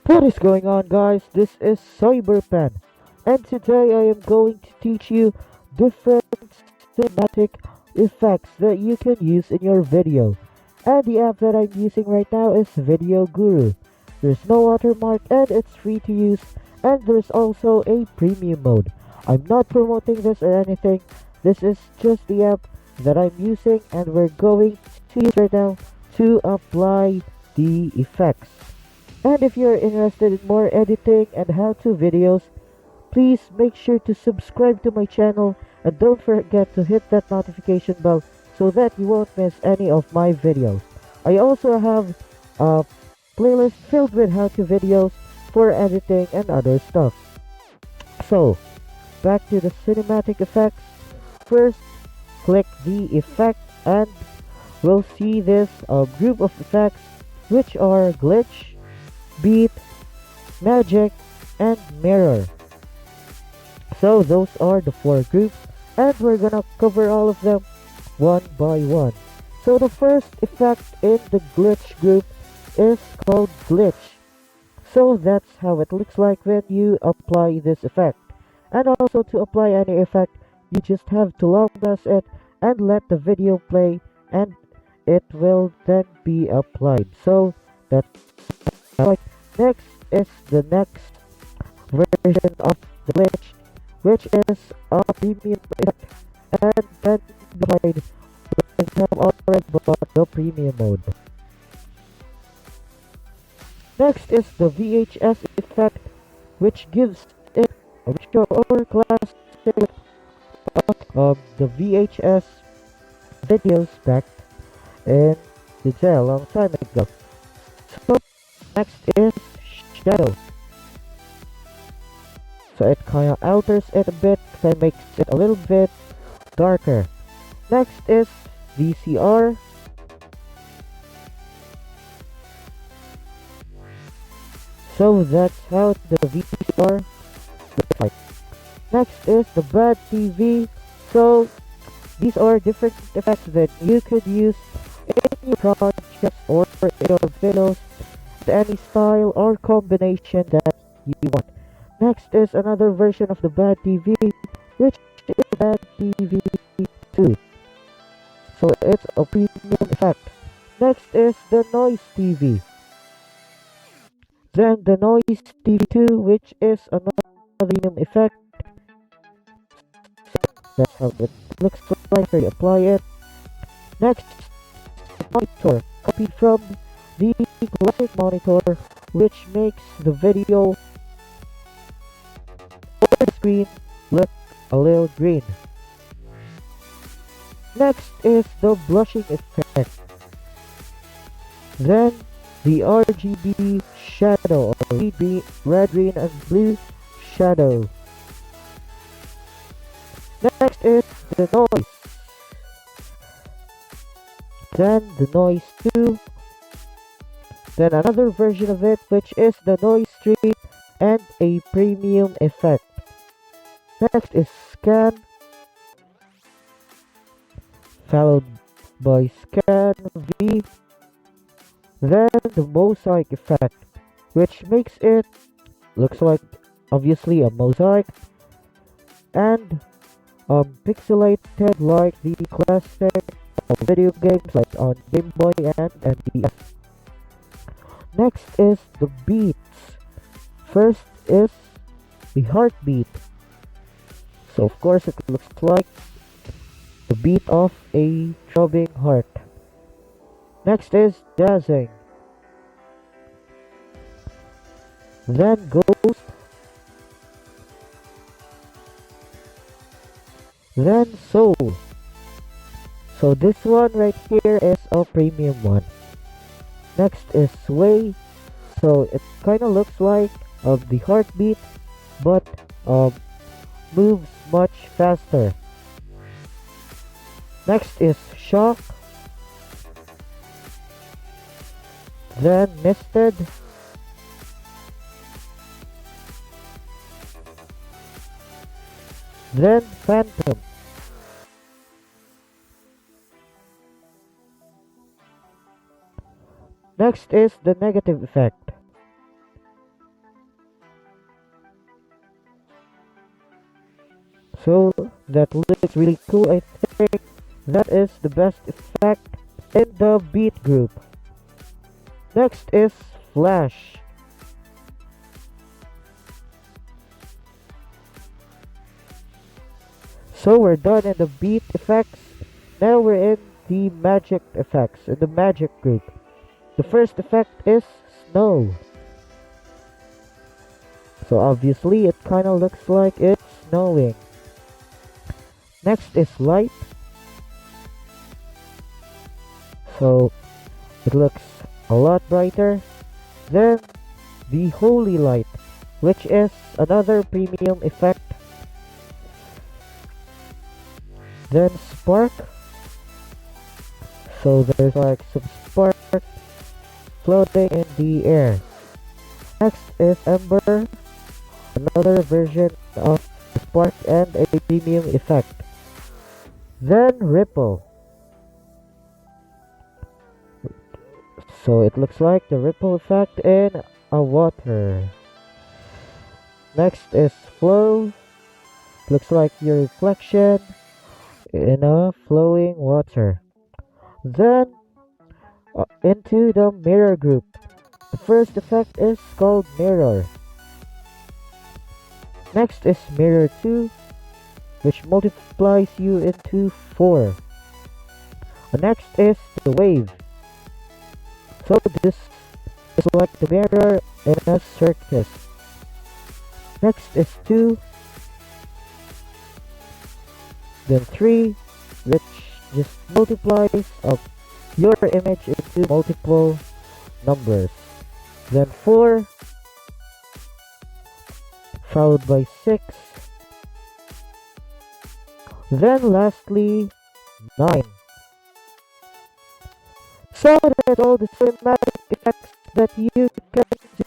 What is going on, guys? This is Cyberpen, and today I am going to teach you different cinematic effects that you can use in your video. And the app that I'm using right now is Video Guru. There's no watermark and it's free to use, and there's also a premium mode. I'm not promoting this or anything, this is just the app that I'm using, and we're going to use right now to apply the effects. And if you're interested in more editing and how-to videos, please make sure to subscribe to my channel and don't forget to hit that notification bell so that you won't miss any of my videos. I also have a playlist filled with how-to videos for editing and other stuff. So, back to the cinematic effects. First, click the effect and we'll see this group of effects which are glitch, beat, magic, and mirror. So those are the four groups, and we're gonna cover all of them one by one. So the first effect in the glitch group is called glitch. So that's how it looks like when you apply this effect. And also to apply any effect, you just have to long press it and let the video play, and it will then be applied. So that's like next is the next version of the glitch, which is a premium effect, and then applied with have already bought the premium mode. Next is the VHS effect, which gives it a retro or classic of the VHS videos back in the day a long time ago. So next is shadow. So it kind of alters it a bit and makes it a little bit darker. Next is VCR. So that's how the VCR looks like. Next is the bad TV. So these are different effects that you could use in your projects or in your videos, any style or combination that you want. Next is another version of the bad TV, which is bad TV 2. So it's a premium effect. Next is the noise TV. Then the noise TV 2, which is another premium effect. That's how it looks like when you apply it. Next, monitor, copied from the classic monitor, which makes the video or the screen look a little green. Next is the blushing effect. Then the RGB shadow, or red, green, and blue shadow. Next is the noise. Then the noise 2. Then another version of it, which is the noise 3 and a premium effect. Next is scan, followed by scan V. Then the mosaic effect, which makes it looks like obviously a mosaic and pixelated like the classic video games like on Game Boy and NES. Next is the beats. First is the heartbeat. So of course it looks like the beat of a throbbing heart. Next is dancing. Then ghost. Then soul. So this one right here is a premium one. Next is sway. So it kind of looks like the heartbeat, but moves much faster. Next is shock. Then misted. Then phantom. Next is the negative effect. So that looks really cool. I think that is the best effect in the beat group. Next is flash. So we're done in the beat effects. Now we're in the magic effects, in the magic group. The first effect is snow. So obviously it kinda looks like it's snowing. Next is light. So it looks a lot brighter. Then the holy light, which is another premium effect. Then spark. So there's like some spark floating in the air. Next is ember, another version of spark and a premium effect. Then ripple. So it looks like the ripple effect in a water. Next is flow. Looks like your reflection in a flowing water. Then into the mirror group. The first effect is called mirror. Next is mirror 2, which multiplies you into 4. The next is the wave. So this is like the mirror in a circus. Next is 2, then 3, which just multiplies up your image into multiple numbers. Then 4, followed by 6. Then lastly 9. So that's all the cinematic effects that you can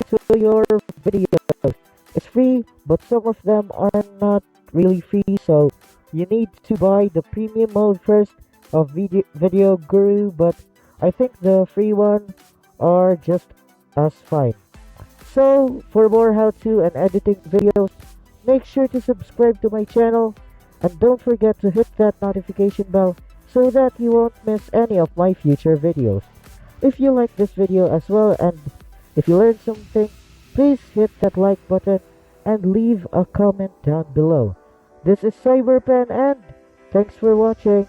do to your videos. It's free, but some of them are not really free, so you need to buy the premium mode first of Video Guru, but I think the free one are just as fine. So for more how-to and editing videos, make sure to subscribe to my channel and don't forget to hit that notification bell so that you won't miss any of my future videos. If you like this video as well and if you learned something, please hit that like button and leave a comment down below. This is Cyberpen and thanks for watching.